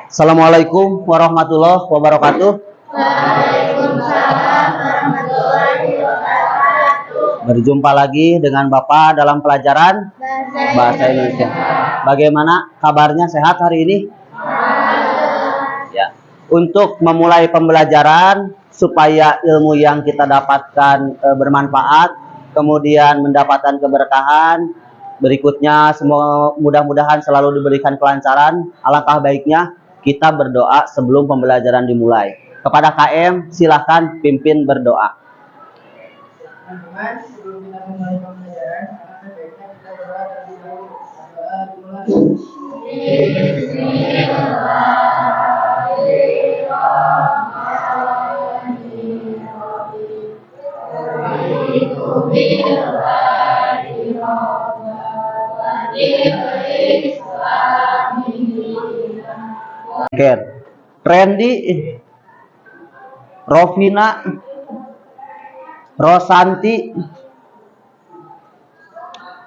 Assalamualaikum warahmatullahi wabarakatuh. Waalaikumsalam warahmatullahi wabarakatuh. Berjumpa lagi dengan Bapak dalam pelajaran Bahasa Indonesia. Bagaimana kabarnya, sehat hari ini? Ya. Untuk memulai pembelajaran supaya ilmu yang kita dapatkan bermanfaat, kemudian mendapatkan keberkahan, berikutnya semua mudah-mudahan selalu diberikan kelancaran. Alangkah baiknya kita berdoa sebelum pembelajaran dimulai. Kepada KM, silahkan pimpin berdoa. Teman-teman, sebelum kita memulai pembelajaran, alangkah baiknya kita berdoa terlebih dahulu. Doa dimulai. Randy, Rovina, Rosanti,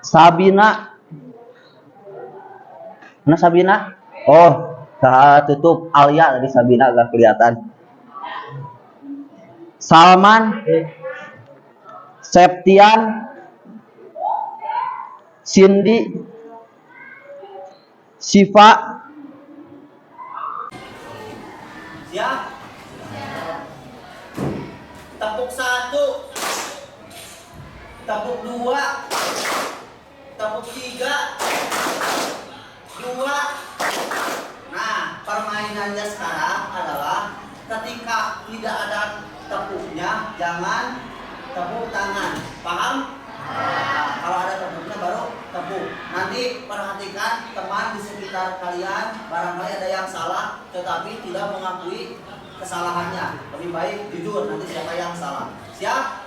Sabina. Mana Sabina? Oh, tutup Alia tadi, Sabina agak kelihatan. Salman, Septian, Cindy, Siva. Siap? Tepuk 1, tepuk 2, tepuk 3, 2. Nah, permainannya sekarang adalah ketika tidak ada tepuknya, jangan tepuk tangan. Paham? Nah, kalau ada tepuknya baru tepuk. Nanti perhatikan teman di sekitar kalian, barangkali ada yang salah tetapi tidak mengakui kesalahannya. Lebih baik jujur, nanti siapa yang salah. Siap?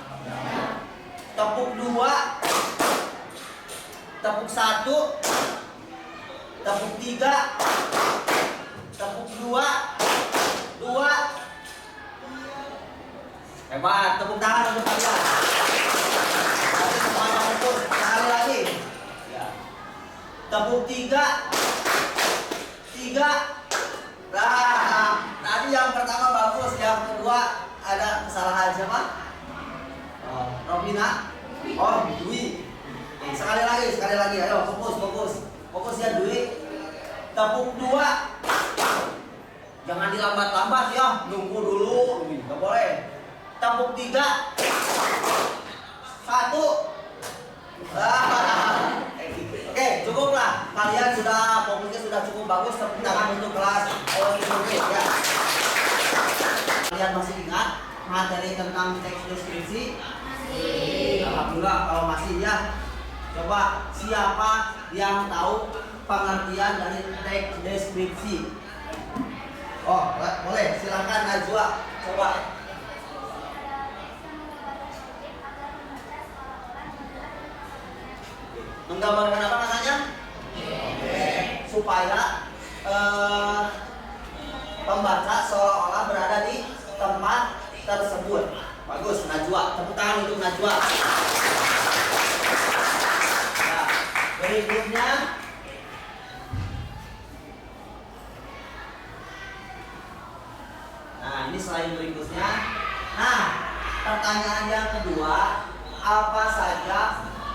Tepuk 2, tepuk 1, tepuk 3, tepuk 2, 2. Hebat, tepuk tangan untuk kalian. Nanti semuanya ngumpul. Sekali lagi. Tepuk 3, 3. Nah, tadi yang pertama bagus, yang kedua ada kesalahan siapa? Robina. Oh, Dwi. Sekali lagi. Ayo, fokus ya, Dwi. Tepuk 2. Jangan dilambat-lambat ya, nunggu dulu. Nggak boleh. Tepuk 3, 1. Oke, cukuplah. Kalian sudah fokusnya sudah cukup bagus. Tepuk tangan untuk kelas ya. Kalian masih ingat materi tentang teks deskripsi? Alhamdulillah kalau masih ya. Coba siapa yang tahu pengertian dari teks deskripsi? Oh, boleh. Silakan Najwa. Coba. Menggambarkan apa katanya? Supaya pembaca seolah-olah berada di tempat tersebut. Bagus, Najwa. Tepuk tangan untuk Najwa. Nah, berikutnya ini selain berikutnya. Nah, pertanyaan yang kedua, apa saja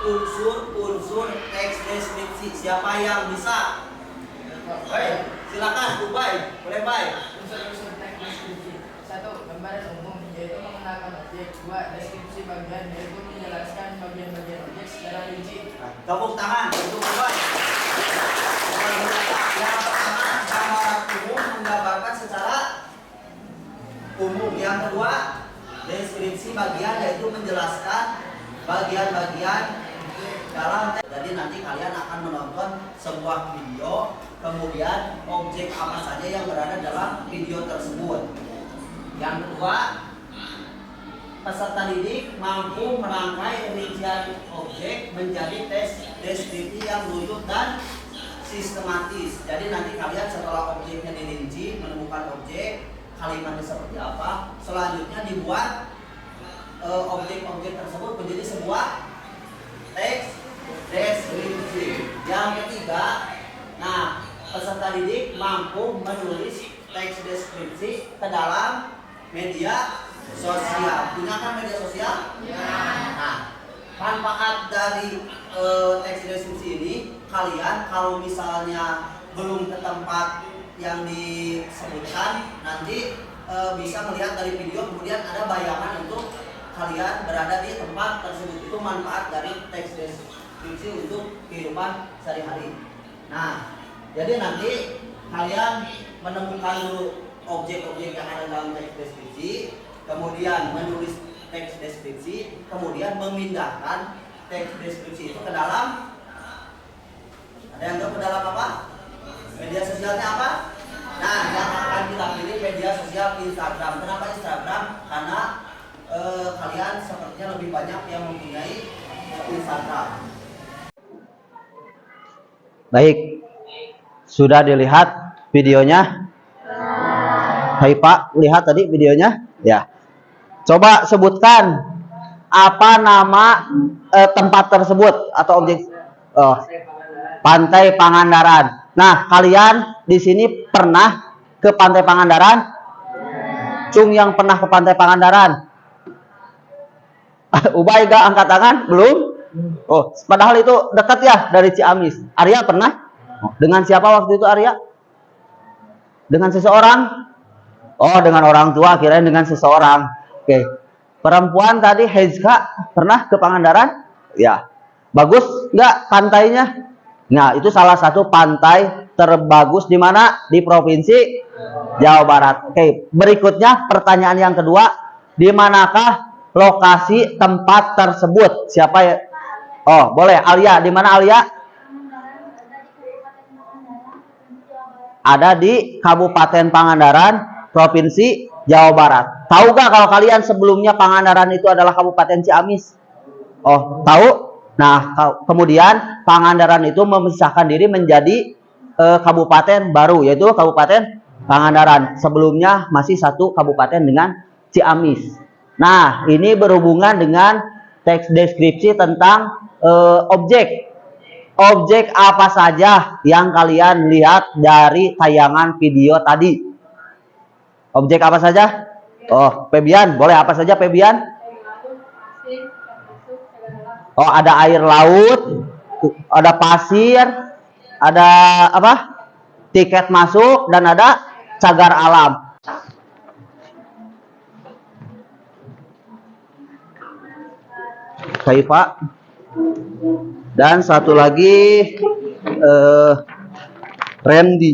unsur-unsur teks deskripsi? Siapa yang bisa? Baik, silakan, Ubay. Boleh, Bay. Unsur-unsur teks deskripsi. 1. Gambaran umum, yaitu mengenalkan objek. 2. Deskripsi bagian, yaitu menjelaskan bagian-bagian objek secara rinci. Tepuk tangan untuk Ubay. Yang pertama, gambaran umum menggambarkan secara umum. Yang kedua, deskripsi bagian, yaitu menjelaskan bagian-bagian dalam teks. Jadi nanti kalian akan menonton sebuah video, kemudian objek apa saja yang berada dalam video tersebut. Yang kedua, peserta didik mampu merangkai rincian objek menjadi teks deskripsi yang lucu dan sistematis. Jadi nanti kalian setelah objeknya dirinci, menemukan objek, kalimatnya seperti apa, selanjutnya dibuat objek-objek tersebut menjadi sebuah teks deskripsi. Yang ketiga, nah peserta didik mampu menulis teks deskripsi ke dalam media sosial. Gunakan media sosial? Ya. Nah, manfaat dari teks deskripsi ini, kalian kalau misalnya belum ke tempat yang disebutkan, nanti bisa melihat dari video, kemudian ada bayangan untuk kalian berada di tempat tersebut. Itu manfaat dari teks deskripsi untuk kehidupan sehari-hari. Nah, jadi nanti kalian menemukan dulu objek-objek yang ada dalam teks deskripsi, kemudian menulis teks deskripsi, kemudian memindahkan teks deskripsi itu ke dalam, ada yang ke dalam apa? Media sosialnya apa? Nah, yang akan kita pilih media sosial Instagram. Kenapa Instagram? Karena kalian sepertinya lebih banyak yang mempunyai Instagram. Baik, sudah dilihat videonya? Hai Pak, lihat tadi videonya? Ya. Coba sebutkan apa nama tempat tersebut atau objek. Pantai Pangandaran. Nah, kalian di sini pernah ke Pantai Pangandaran? Cung yang pernah ke Pantai Pangandaran? Ubay gak angkat tangan? Belum? Oh, padahal itu dekat ya dari Ciamis. Arya pernah? Dengan siapa waktu itu Arya? Dengan seseorang? Oh, dengan orang tua, kirain dengan seseorang. Oke. Perempuan tadi Hezka pernah ke Pangandaran? Ya. Bagus nggak pantainya? Nah, itu salah satu pantai terbagus di mana? Di Provinsi Jawa Barat. Oke, berikutnya pertanyaan yang kedua, di manakah lokasi tempat tersebut? Siapa ya? Oh, boleh. Alia, di mana Alia? Ada di Kabupaten Pangandaran, Provinsi Jawa Barat. Tahu gak kalau kalian sebelumnya Pangandaran itu adalah Kabupaten Ciamis? Oh, tahu? Nah, kemudian Pangandaran itu memisahkan diri menjadi kabupaten baru, yaitu Kabupaten Pangandaran. Sebelumnya masih satu kabupaten dengan Ciamis. Nah, ini berhubungan dengan teks deskripsi tentang objek. Objek apa saja yang kalian lihat dari tayangan video tadi? Objek apa saja? Oh, Febian, boleh apa saja Febian? Oh, ada air laut, ada pasir, ada apa? Tiket masuk, dan ada cagar alam. Kaifa. Dan satu lagi Randy.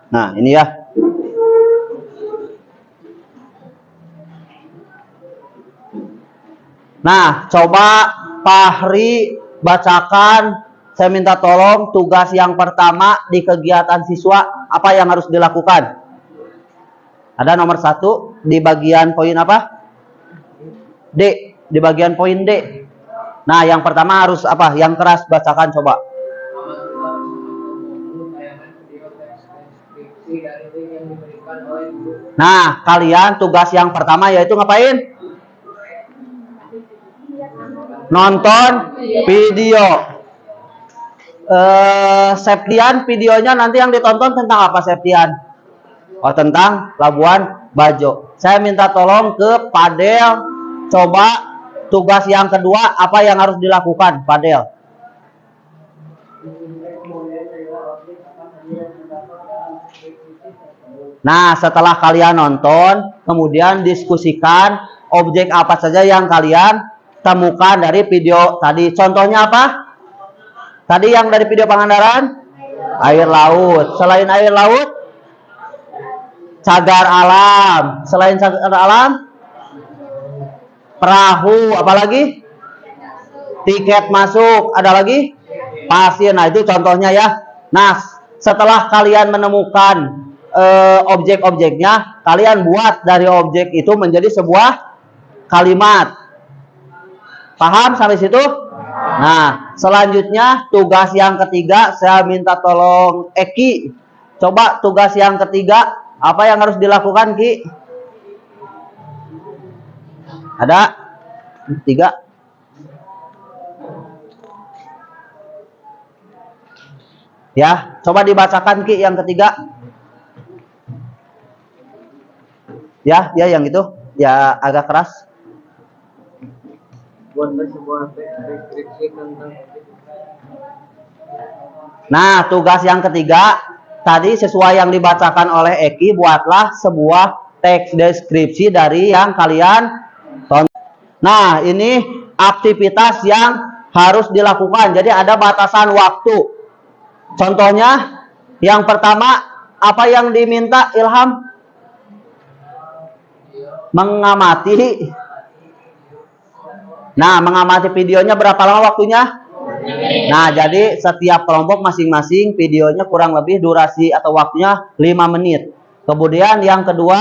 Nah, ini ya. Nah, coba Fahri bacakan, saya minta tolong tugas yang pertama di kegiatan siswa, apa yang harus dilakukan? Ada nomor 1 di bagian poin apa? D, di bagian poin D. Nah, yang pertama harus apa? Yang keras bacakan coba. Nah, kalian tugas yang pertama yaitu ngapain? Nonton video. Septian, videonya nanti yang ditonton tentang apa Septian? Oh, tentang Labuan Bajo. Saya minta tolong ke Padel, coba tugas yang kedua apa yang harus dilakukan Padel? Nah, setelah kalian nonton, kemudian diskusikan objek apa saja yang kalian temukan dari video tadi. Contohnya apa? Tadi yang dari video Pangandaran? Air laut. Selain air laut? Cagar alam. Selain cagar alam? Perahu. Apalagi? Tiket masuk. Ada lagi? Pasir. Nah, itu contohnya ya. Nah, setelah kalian menemukan objek-objeknya, kalian buat dari objek itu menjadi sebuah kalimat. Paham sampai situ? Nah, selanjutnya tugas yang ketiga, saya minta tolong Eki. Coba tugas yang ketiga, apa yang harus dilakukan Ki? Ada? 3. Ya, coba dibacakan Ki yang ketiga. Ya, yang itu. Ya agak keras. Buatlah sebuah teks deskripsi tentang Nah, tugas yang ketiga tadi sesuai yang dibacakan oleh Eki, buatlah sebuah teks deskripsi dari yang kalian tonton. Nah, ini aktivitas yang harus dilakukan. Jadi ada batasan waktu. Contohnya, yang pertama, apa yang diminta Ilham? Mengamati. Nah, mengamati videonya berapa lama waktunya? Nah, jadi setiap kelompok masing-masing videonya kurang lebih durasi atau waktunya 5 menit. Kemudian yang kedua,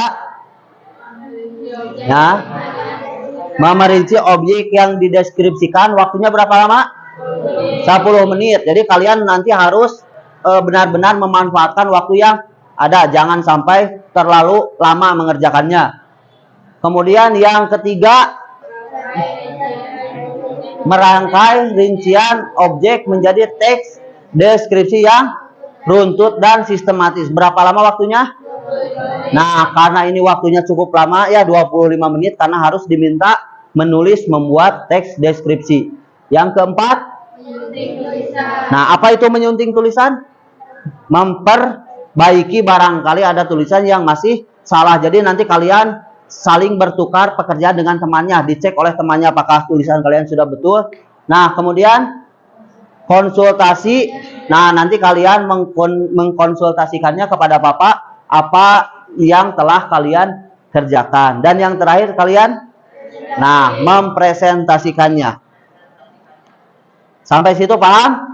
ya, memerinci objek yang dideskripsikan, waktunya berapa lama? 10 menit. Jadi kalian nanti harus benar-benar memanfaatkan waktu yang ada, jangan sampai terlalu lama mengerjakannya. Kemudian yang ketiga, merangkai rincian objek menjadi teks deskripsi yang runtut dan sistematis. Berapa lama waktunya? Nah, karena ini waktunya cukup lama ya, 25 menit, karena harus diminta menulis membuat teks deskripsi. Yang keempat, nah, apa itu menyunting tulisan? Memperbaiki barangkali ada tulisan yang masih salah. Jadi nanti kalian saling bertukar pekerjaan dengan temannya, dicek oleh temannya apakah tulisan kalian sudah betul. Nah, kemudian konsultasi. Nah, nanti kalian mengkonsultasikannya kepada Bapak apa yang telah kalian kerjakan. Dan yang terakhir kalian mempresentasikannya. Sampai situ paham?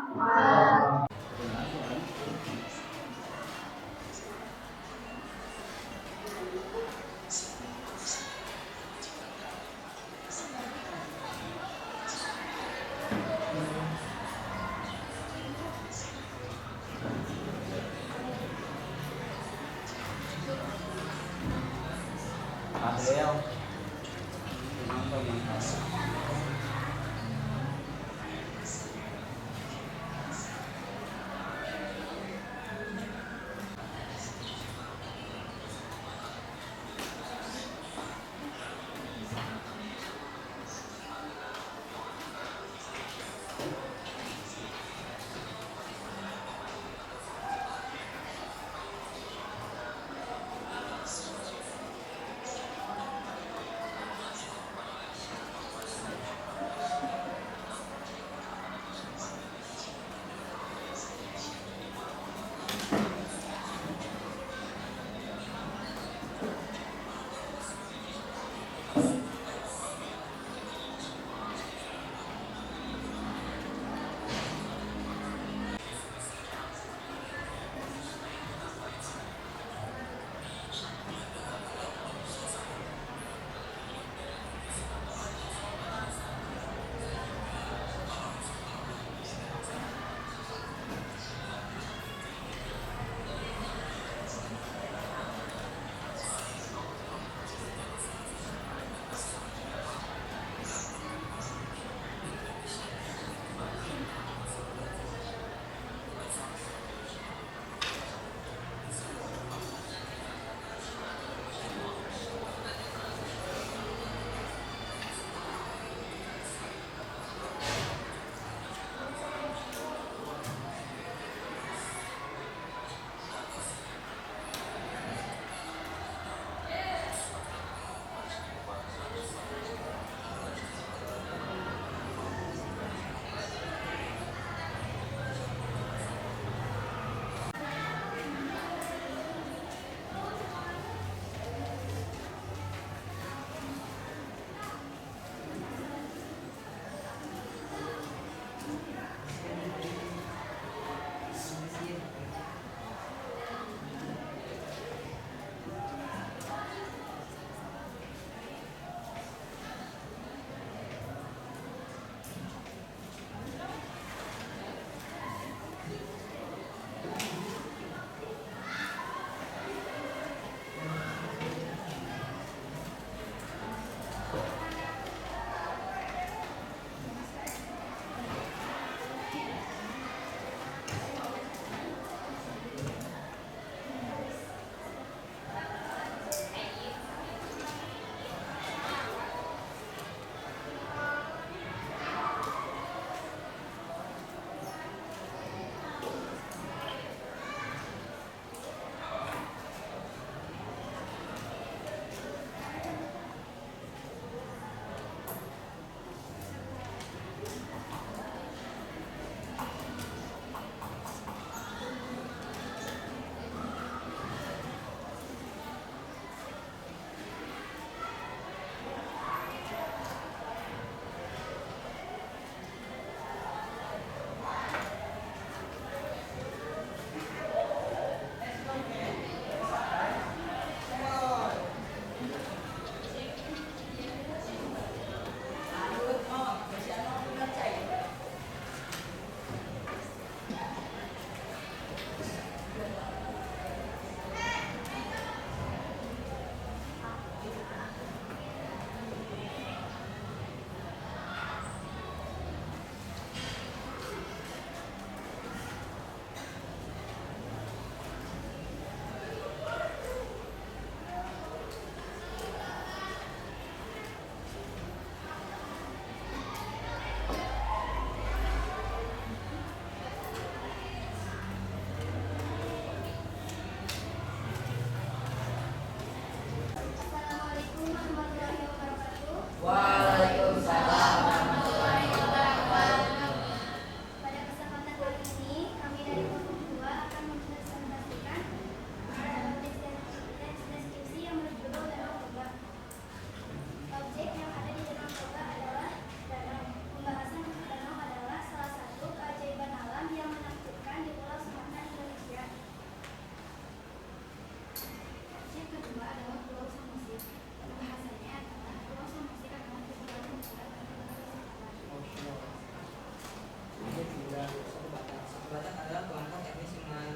Batak adalah kelompok etnis yang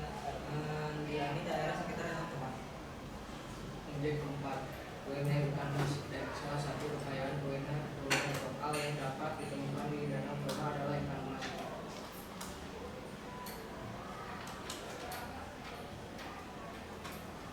mendiami daerah sekitar Danau Toba. Objek keempat, UMR bukan dan salah satu kekayaan UMR lokal yang dapat ditemukan di Danau Toba adalah ikan emas.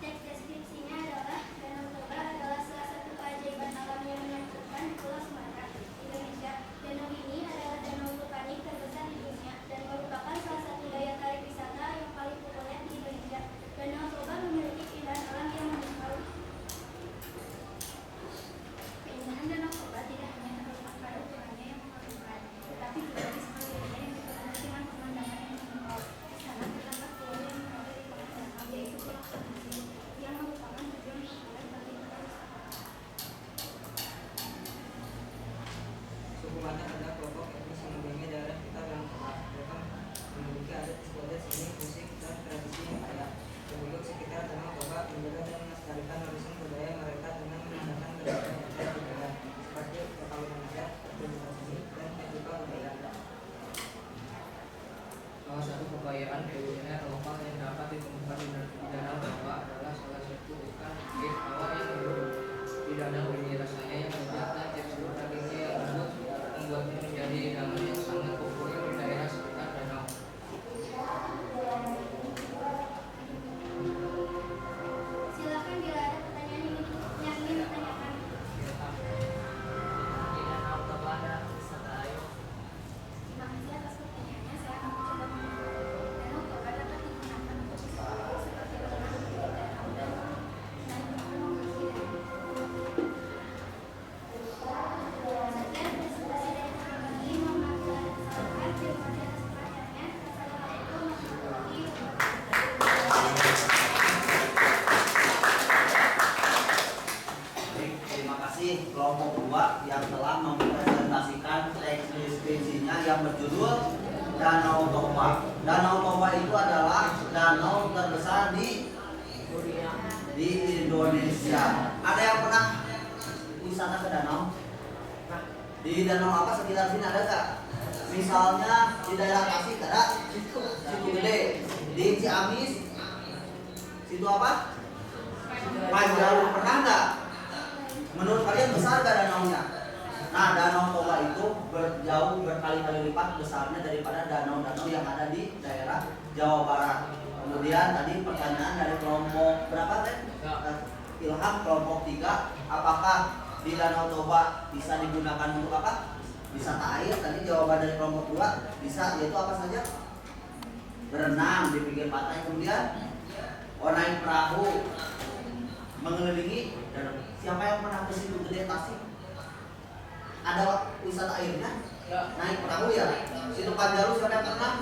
Teks deskripsinya adalah Danau Toba adalah salah satu keajaiban alam yang menyangkutkan di Pulau Sumatera, Indonesia. Danau ini adalah danau vulkanik terbesar di dunia dan merupakan salah satu daya tarik wisata yang paling populer di Indonesia. Danau Toba memiliki keindahan alam yang memukau. Keindahan Danau Toba tidak hanya terletak pada ukurannya yang mengagumkan, tetapi juga di sekelilingnya yang dipenuhi dengan pemandangan yang memukau. Di sana terdapat pulau yang berada di tengah danau, yaitu Pulau Samosir, yang merupakan tujuan populer bagi para wisatawan. Suku Batak adalah kelompok etnis yang mendiami daerah sekitar Danau Toba. Mereka memiliki adat istiadat, seni, musik, dan tradisi yang kaya. Penduduk sekitar Danau Toba menjaga dan melestarikan warisan budaya mereka dengan menggunakan berbagai metode budaya seperti perkawinan adat, pertunjukan seni, dan festival budaya. Salah satu kekayaan UMR lokal yang dapat ditemukan di Danau Toba adalah salah satu ikan gek awak yang hidup di danau ini. Rasanya yang lezat dan tekstur dagingnya yang lembut membuatnya menjadi hidangan yang sangat populer di daerah sekitar danau. Silakan bila ada pertanyaan yang ingin ditanyakan. Di Danau Toba ada wisata air. Terima kasih atas pertanyaannya. Saya akan mencoba menjawab. Danau Toba dapat digunakan untuk wisata seperti berenang di danau dan menaiki mengisi danau. Sekian presentasi dari kami. Mohon maaf bila ada kesalahan. Terima kasih atas perhatiannya. Assalamualaikum warahmatullahi wabarakatuh. Baik, terima kasih kelompok 2 yang telah mempresentasikan teks deskripsinya yang berjudul Danau Toba. Danau Toba itu adalah danau terbesar di Indonesia. Ada yang pernah wisata ke danau? Di danau apa sekitar sini ada nggak? Misalnya di daerah Tasik ada situ gede, di Ciamis situ apa? Panjalu pernah nggak? Menurut kalian besar nggak danaunya? Nah, Danau Toba itu jauh berkali-kali lipat besarnya daripada danau-danau yang ada di daerah Jawa Barat. Kemudian tadi pertanyaan dari kelompok berapa teh? Ilham kelompok 3, apakah di Danau Toba bisa digunakan untuk apa? Wisata air. Tadi jawaban dari kelompok 2 bisa, yaitu apa saja? Berenang di pinggir pantai, kemudian naik perahu mengelilingi danau. Siapa yang pernah ke situ gede Tasik? Ada wisata airnya? Naik perahu ya. Situ Panjalu siapa yang pernah?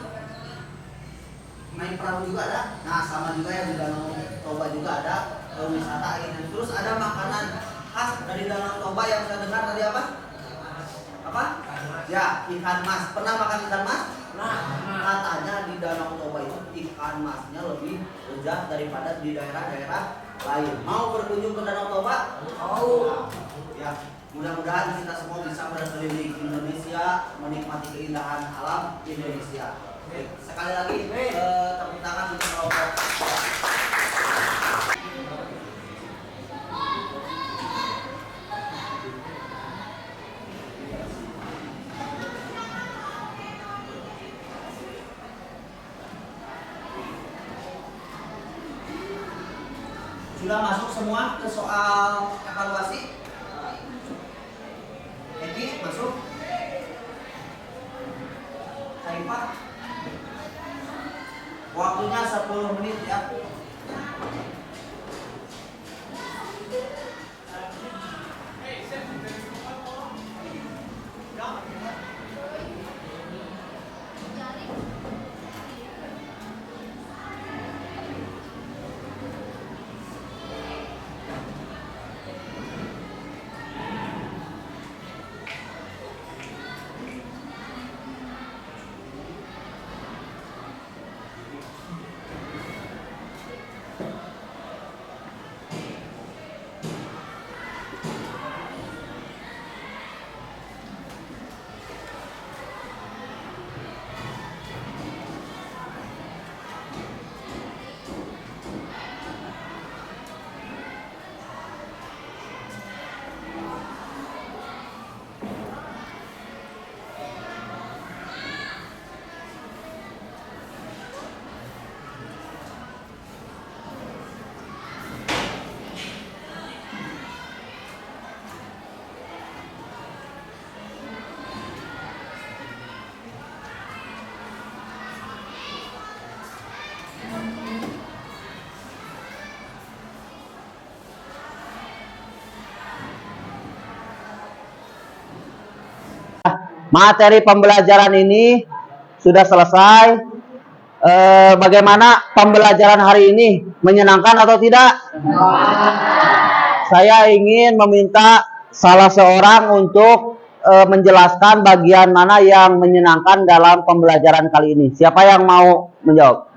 Naik perahu juga ada. Nah, sama juga yang di Danau Toba juga ada wisata airnya. Terus ada makanan khas dari Danau Toba yang saya dengar tadi apa? Apa? Ya, ikan mas. Pernah makan ikan mas? Nah, katanya di Danau Toba itu ikan masnya lebih lezat daripada di daerah-daerah lain. Mau berkunjung ke Danau Toba? Mau. Ya, mudah-mudahan kita semua bisa berkeliling Indonesia, menikmati keindahan alam Indonesia. Baik, sekali lagi tepuk tangan untuk kelompok. Sudah masuk semua ke soal evaluasi? Eki, masuk? Saifah? Waktunya 10 menit ya. materi pembelajaran ini sudah selesai. Bagaimana pembelajaran hari ini? Menyenangkan atau tidak? Saya ingin meminta salah seorang untuk menjelaskan bagian mana yang menyenangkan dalam pembelajaran kali ini. Siapa yang mau menjawab?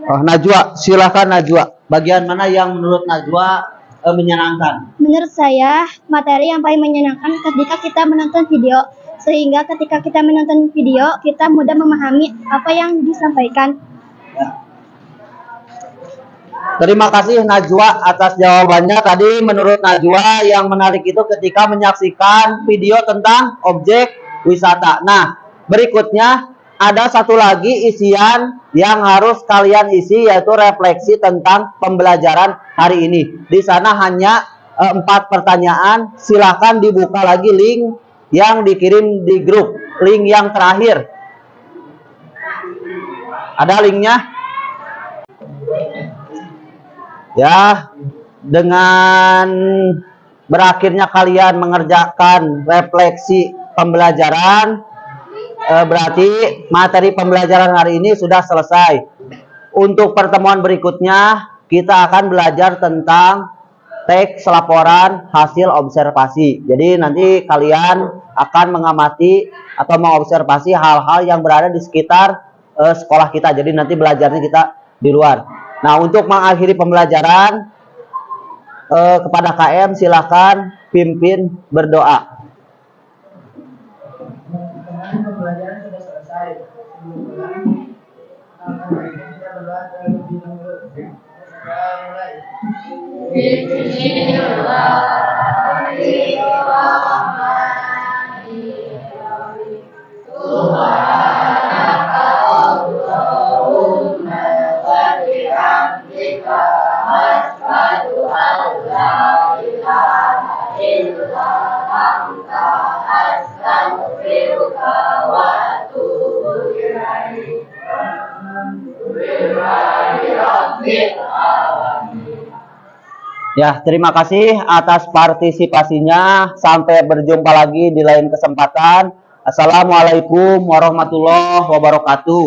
Oh, Najwa, silakan Najwa. Bagian mana yang menurut Najwa menyenangkan? Menurut saya, materi yang paling menyenangkan ketika kita menonton video. Sehingga ketika kita menonton video, kita mudah memahami apa yang disampaikan. Terima kasih Najwa atas jawabannya. Tadi menurut Najwa yang menarik itu ketika menyaksikan video tentang objek wisata. Nah, berikutnya ada satu lagi isian yang harus kalian isi, yaitu refleksi tentang pembelajaran hari ini. Di sana hanya 4 pertanyaan. Silakan dibuka lagi link yang dikirim di grup, link yang terakhir. Ada linknya? Ya, dengan berakhirnya kalian mengerjakan refleksi pembelajaran, berarti materi pembelajaran hari ini sudah selesai. Untuk pertemuan berikutnya, kita akan belajar tentang teks laporan hasil observasi. Jadi nanti kalian akan mengamati atau mengobservasi hal-hal yang berada di sekitar sekolah kita. Jadi nanti belajarnya kita di luar. Nah, untuk mengakhiri pembelajaran, kepada KM silakan pimpin berdoa. Pembelajaran sudah selesai. Sebelum pulang, kita berdoa terlebih dahulu. Mulai. Ya, terima kasih atas partisipasinya. Sampai berjumpa lagi di lain kesempatan. Assalamualaikum warahmatullahi wabarakatuh.